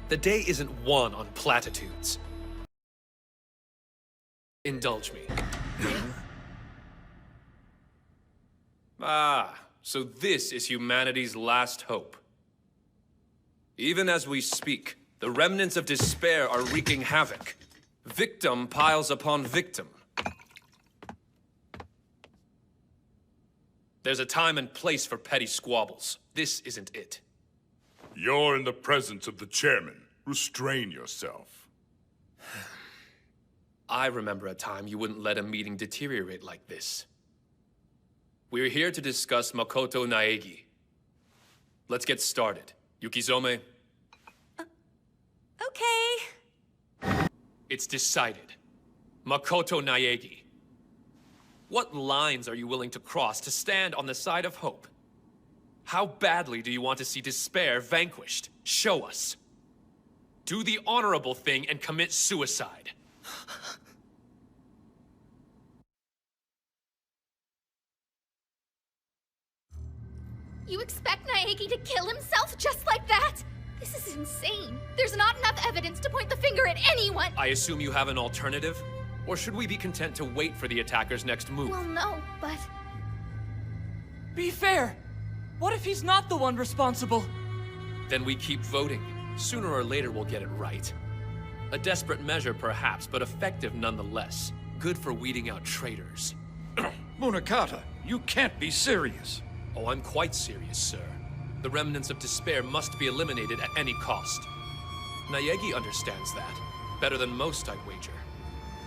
The day isn't won on platitudes. Indulge me. So this is humanity's last hope. Even as we speak, the remnants of despair are wreaking havoc. Victim piles upon victim. There's a time and place for petty squabbles. This isn't it. You're in the presence of the chairman. Restrain yourself. I remember a time you wouldn't let a meeting deteriorate like this. We're here to discuss Makoto Naegi. Let's get started. Yukizome? Okay. It's decided. Makoto Naegi. What lines are you willing to cross to stand on the side of hope? How badly do you want to see despair vanquished? Show us. Do the honorable thing and commit suicide. You expect Naegi to kill himself just like that? This is insane. There's not enough evidence to point the finger at anyone. I assume you have an alternative? Or should we be content to wait for the attacker's next move? Well, no, but... Be fair! What if he's not the one responsible? Then we keep voting. Sooner or later we'll get it right. A desperate measure perhaps, but effective nonetheless. Good for weeding out traitors. Munakata, you can't be serious. Oh, I'm quite serious, sir. The remnants of despair must be eliminated at any cost. Naegi understands that. Better than most, I'd wager.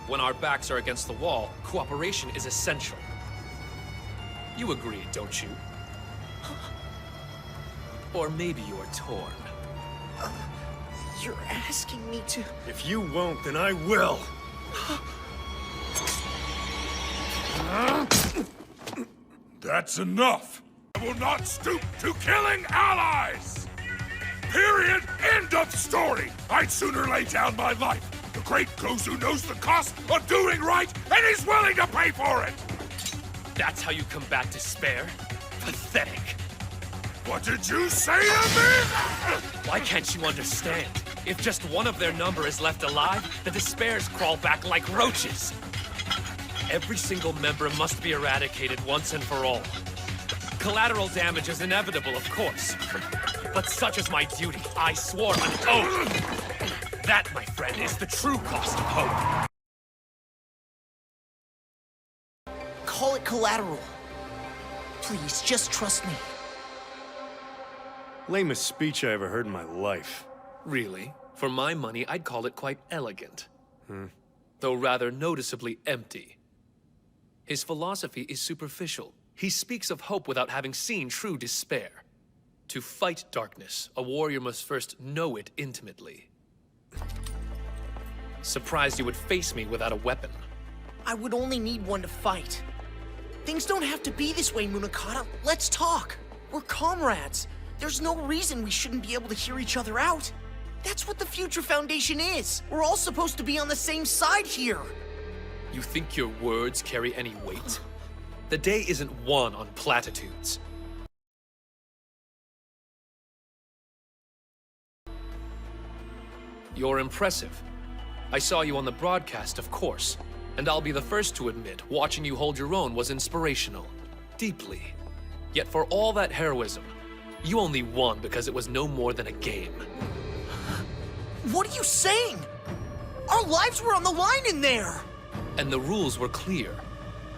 When our backs are against the wall, cooperation is essential. You agree, don't you? Or maybe you're torn. You're asking me to... If you won't, then I will! That's enough! I will not stoop to killing allies! Period! End of story! I'd sooner lay down my life. The great Gozu knows the cost of doing right, and he's willing to pay for it! That's how you combat despair? Pathetic. What did you say to me? Why can't you understand? If just one of their number is left alive, the despairs crawl back like roaches. Every single member must be eradicated once and for all. Collateral damage is inevitable, of course. But such is my duty. I swore an oath. That, my friend, is the true cost of hope. Call it collateral. Please, just trust me. Lamest speech I ever heard in my life. Really? For my money, I'd call it quite elegant. Though rather noticeably empty. His philosophy is superficial. He speaks of hope without having seen true despair. To fight darkness, a warrior must first know it intimately. Surprised you would face me without a weapon. I would only need one to fight. Things don't have to be this way, Munakata. Let's talk. We're comrades. There's no reason we shouldn't be able to hear each other out. That's what the Future Foundation is. We're all supposed to be on the same side here. You think your words carry any weight? The day isn't won on platitudes. You're impressive. I saw you on the broadcast, of course. And I'll be the first to admit, watching you hold your own was inspirational. Deeply. Yet for all that heroism, you only won because it was no more than a game. What are you saying? Our lives were on the line in there! And the rules were clear.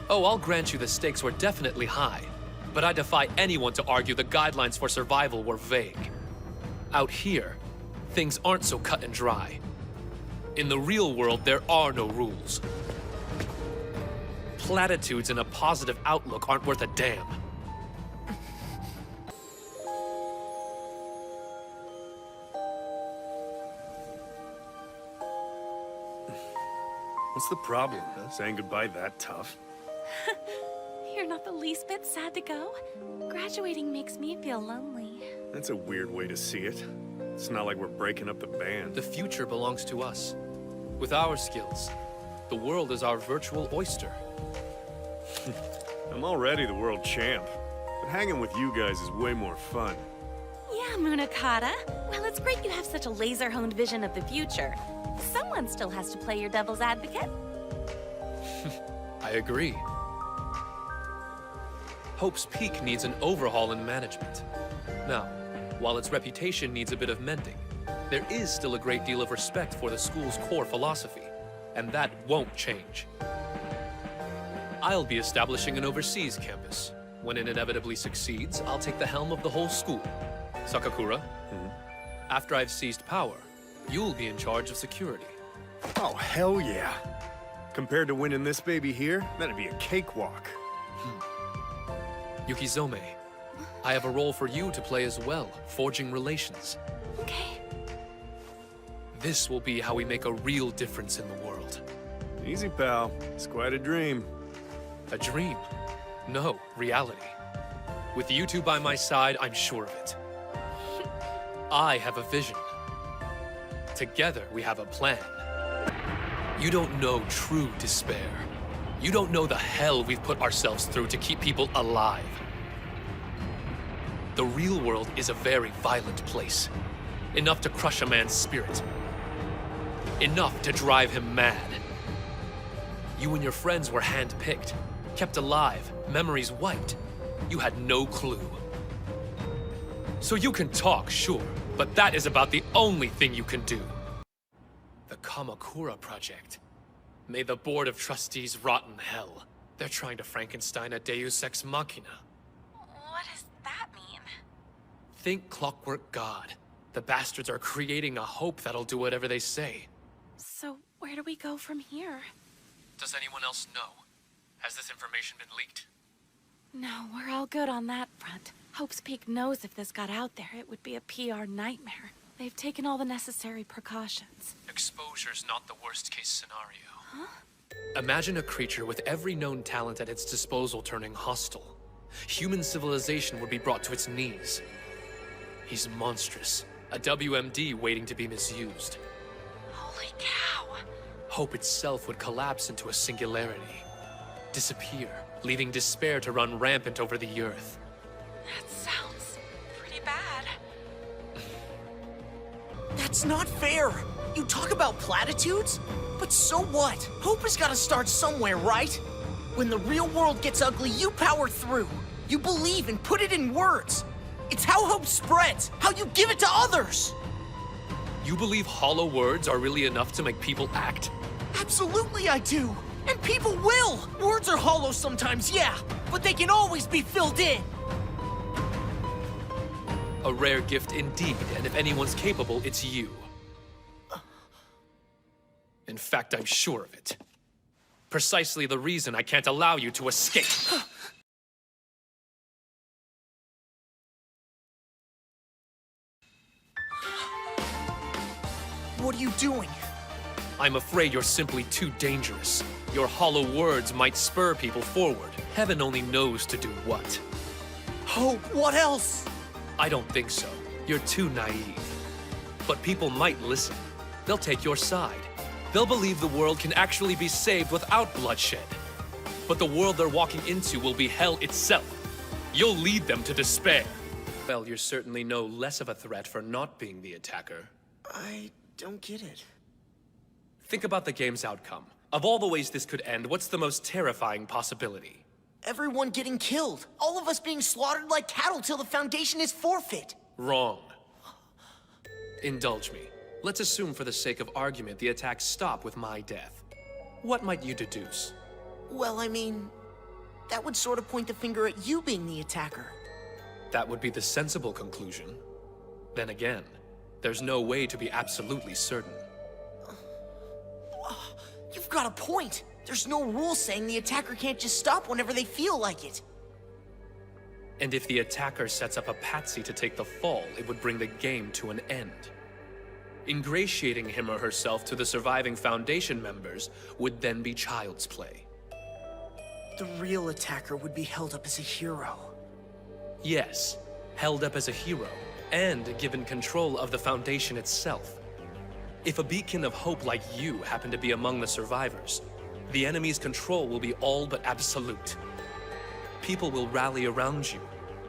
Oh, I'll grant you the stakes were definitely high, but I defy anyone to argue the guidelines for survival were vague. Out here, things aren't so cut and dry. In the real world, there are no rules. Platitudes and a positive outlook aren't worth a damn. What's the problem? Saying goodbye that tough? You're not the least bit sad to go. Graduating makes me feel lonely. That's a weird way to see it. It's not like we're breaking up the band. The future belongs to us. With our skills, the world is our virtual oyster. I'm already the world champ, but hanging with you guys is way more fun. Yeah, Munakata. Well, it's great you have such a laser-honed vision of the future. Someone still has to play your devil's advocate. I agree. Hope's Peak needs an overhaul in management. Now, while its reputation needs a bit of mending, there is still a great deal of respect for the school's core philosophy, and that won't change. I'll be establishing an overseas campus. When it inevitably succeeds, I'll take the helm of the whole school. Sakakura, after I've seized power, you'll be in charge of security. Oh, hell yeah. Compared to winning this baby here, that'd be a cakewalk. Yukizome, I have a role for you to play as well, forging relations. Okay. This will be how we make a real difference in the world. Easy, pal. It's quite a dream. A dream? No, reality. With you two by my side, I'm sure of it. I have a vision. Together, we have a plan. You don't know true despair. You don't know the hell we've put ourselves through to keep people alive. The real world is a very violent place. Enough to crush a man's spirit. Enough to drive him mad. You and your friends were handpicked, kept alive, memories wiped. You had no clue. So you can talk, sure, but that is about the only thing you can do. The Kamakura Project. May the Board of Trustees rot in hell. They're trying to Frankenstein a Deus Ex Machina. What does that mean? Think Clockwork God. The bastards are creating a hope that'll do whatever they say. So, where do we go from here? Does anyone else know? Has this information been leaked? No, we're all good on that front. Hope's Peak knows if this got out there, it would be a PR nightmare. They've taken all the necessary precautions. Exposure's not the worst-case scenario. Huh? Imagine a creature with every known talent at its disposal turning hostile. Human civilization would be brought to its knees. He's monstrous. A WMD waiting to be misused. Holy cow! Hope itself would collapse into a singularity. Disappear, leaving despair to run rampant over the earth. That sounds pretty bad. That's not fair. You talk about platitudes, but so what? Hope has got to start somewhere, right? When the real world gets ugly, you power through. You believe and put it in words. It's how hope spreads, how you give it to others. You believe hollow words are really enough to make people act? Absolutely I do. And people will. Words are hollow sometimes, yeah, but they can always be filled in. A rare gift indeed, and if anyone's capable, it's you. In fact, I'm sure of it. Precisely the reason I can't allow you to escape. What are you doing? I'm afraid you're simply too dangerous. Your hollow words might spur people forward. Heaven only knows to do what. Hope, what else? I don't think so. You're too naive. But people might listen. They'll take your side. They'll believe the world can actually be saved without bloodshed. But the world they're walking into will be hell itself. You'll lead them to despair. Well, you're certainly no less of a threat for not being the attacker. I don't get it. Think about the game's outcome. Of all the ways this could end, what's the most terrifying possibility? Everyone getting killed. All of us being slaughtered like cattle till the Foundation is forfeit. Wrong. Indulge me. Let's assume for the sake of argument the attacks stop with my death. What might you deduce? Well, I mean, that would sort of point the finger at you being the attacker. That would be the sensible conclusion. Then again, there's no way to be absolutely certain. You've got a point. There's no rule saying the attacker can't just stop whenever they feel like it. And if the attacker sets up a patsy to take the fall, it would bring the game to an end. Ingratiating him or herself to the surviving Foundation members would then be child's play. The real attacker would be held up as a hero. Yes, held up as a hero, and given control of the Foundation itself. If a beacon of hope like you happen to be among the survivors, the enemy's control will be all but absolute. People will rally around you.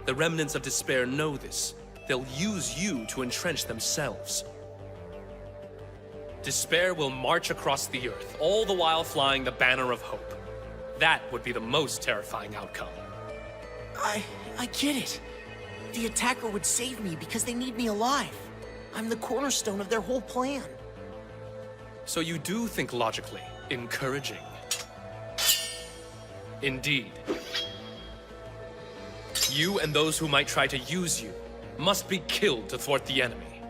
The remnants of despair know this. They'll use you to entrench themselves. Despair will march across the earth, all the while flying the banner of hope. That would be the most terrifying outcome. I get it. The attacker would save me because they need me alive. I'm the cornerstone of their whole plan. So you do think logically, encouraging. Indeed. You and those who might try to use you must be killed to thwart the enemy.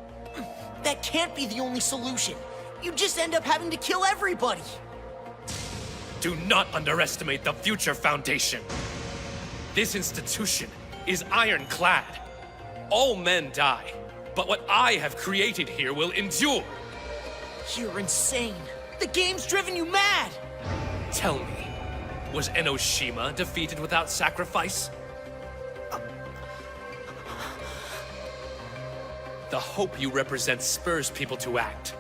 That can't be the only solution. You just end up having to kill everybody. Do not underestimate the future Foundation. This institution is ironclad. All men die, but what I have created here will endure. You're insane. The game's driven you mad! Tell me, was Enoshima defeated without sacrifice? The hope you represent spurs people to act.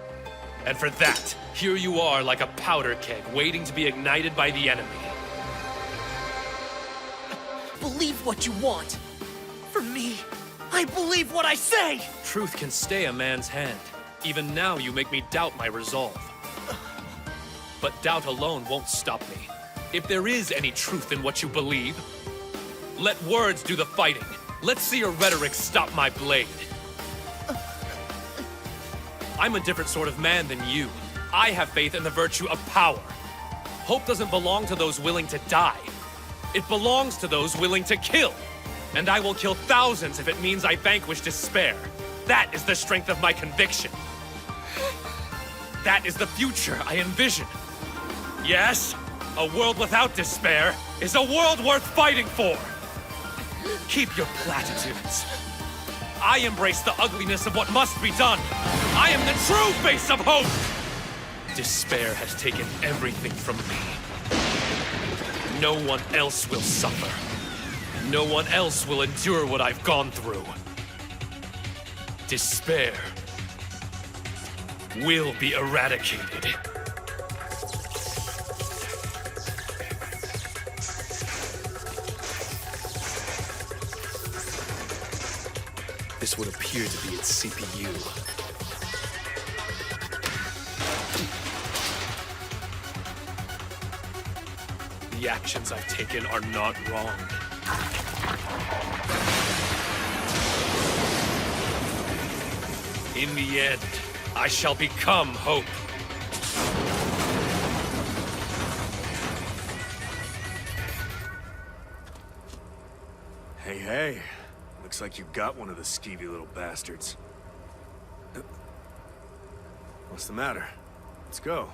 And for that, here you are like a powder keg waiting to be ignited by the enemy. Believe what you want. For me, I believe what I say! Truth can stay a man's hand. Even now you make me doubt my resolve. But doubt alone won't stop me. If there is any truth in what you believe, let words do the fighting. Let's see your rhetoric stop my blade. I'm a different sort of man than you. I have faith in the virtue of power. Hope doesn't belong to those willing to die. It belongs to those willing to kill. And I will kill thousands if it means I vanquish despair. That is the strength of my conviction. That is the future I envision. Yes, a world without despair is a world worth fighting for. Keep your platitudes. I embrace the ugliness of what must be done. I am the true face of hope! Despair has taken everything from me. No one else will suffer. No one else will endure what I've gone through. Despair will be eradicated. This would appear to be its CPU. The actions I've taken are not wrong. In the end, I shall become hope. Hey, hey. Looks like you got one of the skeevy little bastards. What's the matter? Let's go.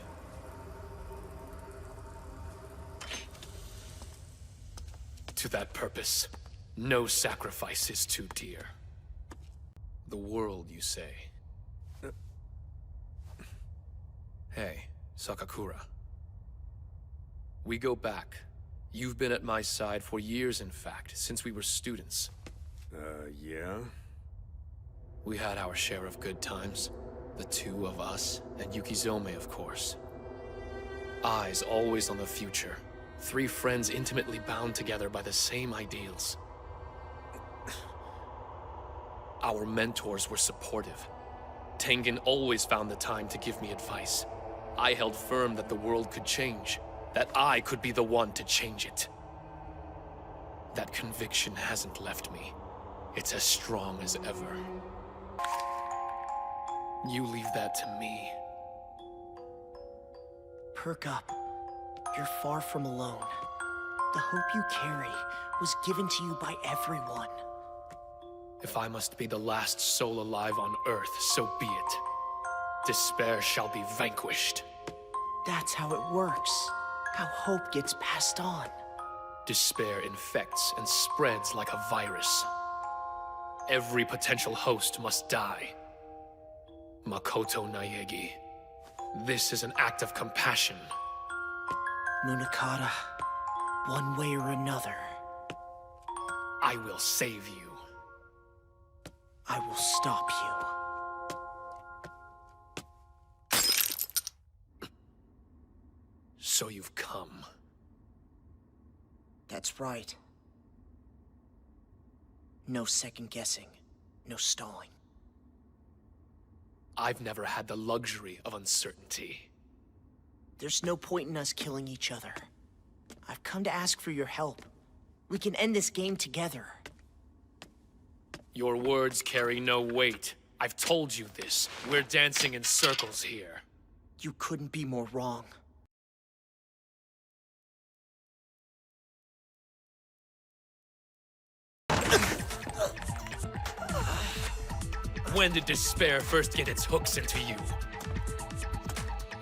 To that purpose, no sacrifice is too dear. The world, you say? Hey, Sakakura. We go back. You've been at my side for years, in fact, since we were students. Yeah? We had our share of good times. The two of us, and Yukizome, of course. Eyes always on the future. Three friends intimately bound together by the same ideals. Our mentors were supportive. Tengen always found the time to give me advice. I held firm that the world could change, that I could be the one to change it. That conviction hasn't left me. It's as strong as ever. You leave that to me. Perk up. You're far from alone. The hope you carry was given to you by everyone. If I must be the last soul alive on Earth, so be it. Despair shall be vanquished. That's how it works. How hope gets passed on. Despair infects and spreads like a virus. Every potential host must die. Makoto Naegi. This is an act of compassion. Munakata, one way or another, I will save you. I will stop you. So you've come. That's right. No second guessing. No stalling. I've never had the luxury of uncertainty. There's no point in us killing each other. I've come to ask for your help. We can end this game together. Your words carry no weight. I've told you this. We're dancing in circles here. You couldn't be more wrong. When did despair first get its hooks into you?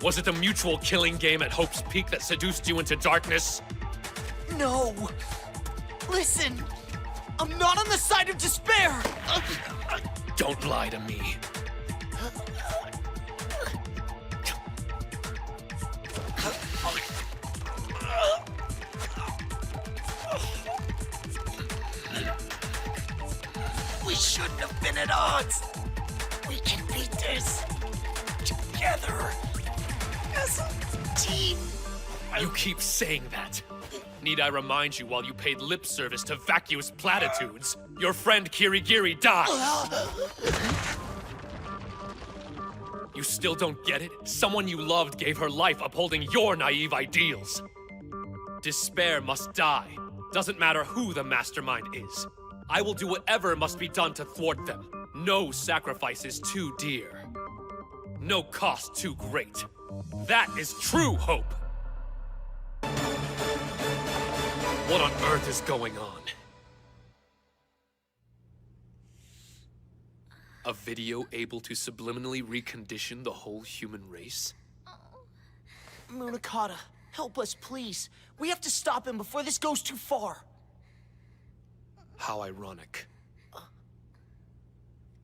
Was it the mutual killing game at Hope's Peak that seduced you into darkness? No! Listen! I'm not on the side of despair! Don't lie to me. We shouldn't have been at odds! We can beat this together as a team! You keep saying that. Need I remind you while you paid lip service to vacuous platitudes, your friend Kirigiri died? You still don't get it? Someone you loved gave her life upholding your naive ideals. Despair must die. Doesn't matter who the mastermind is. I will do whatever must be done to thwart them. No sacrifice is too dear. No cost too great. That is true hope. What on earth is going on? A video able to subliminally recondition the whole human race? Munakata, help us, please. We have to stop him before this goes too far. How ironic.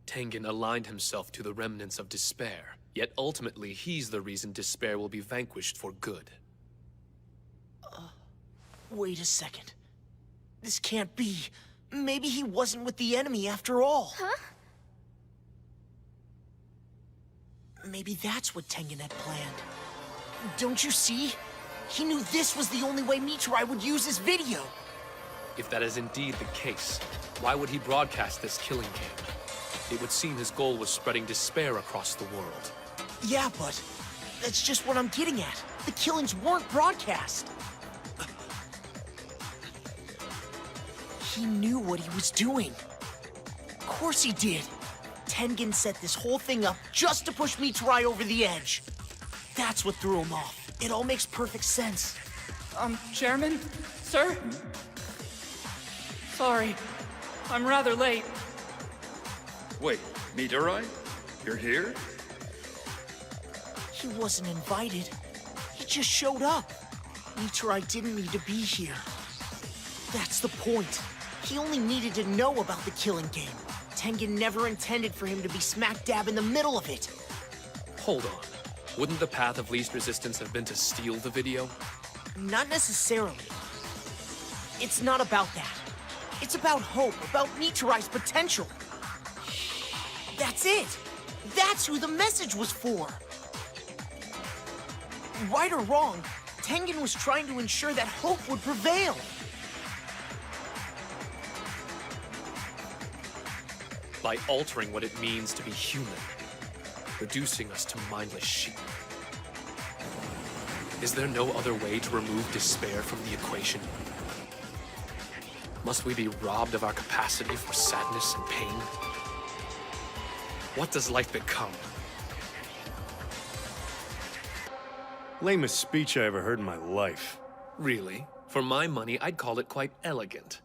Tengen aligned himself to the remnants of despair, yet ultimately he's the reason despair will be vanquished for good. Wait a second. This can't be. Maybe he wasn't with the enemy after all. Huh? Maybe that's what Tengen had planned. Don't you see? He knew this was the only way Miturai would use his video. If that is indeed the case, why would he broadcast this killing game? It would seem his goal was spreading despair across the world. Yeah, but that's just what I'm getting at. The killings weren't broadcast. He knew what he was doing. Of course he did. Tengen set this whole thing up just to push Miturai over the edge. That's what threw him off. It all makes perfect sense. Chairman? Sir? Sorry. I'm rather late. Wait, Miturai? You're here? He wasn't invited. He just showed up. Miturai didn't need to be here. That's the point. He only needed to know about the killing game. Tengen never intended for him to be smack dab in the middle of it. Hold on. Wouldn't the path of least resistance have been to steal the video? Not necessarily. It's not about that. It's about hope, about Miturai's potential. That's it. That's who the message was for. Right or wrong, Tengen was trying to ensure that hope would prevail. By altering what it means to be human, reducing us to mindless sheep. Is there no other way to remove despair from the equation? Must we be robbed of our capacity for sadness and pain? What does life become? Lamest speech I ever heard in my life. Really? For my money, I'd call it quite elegant.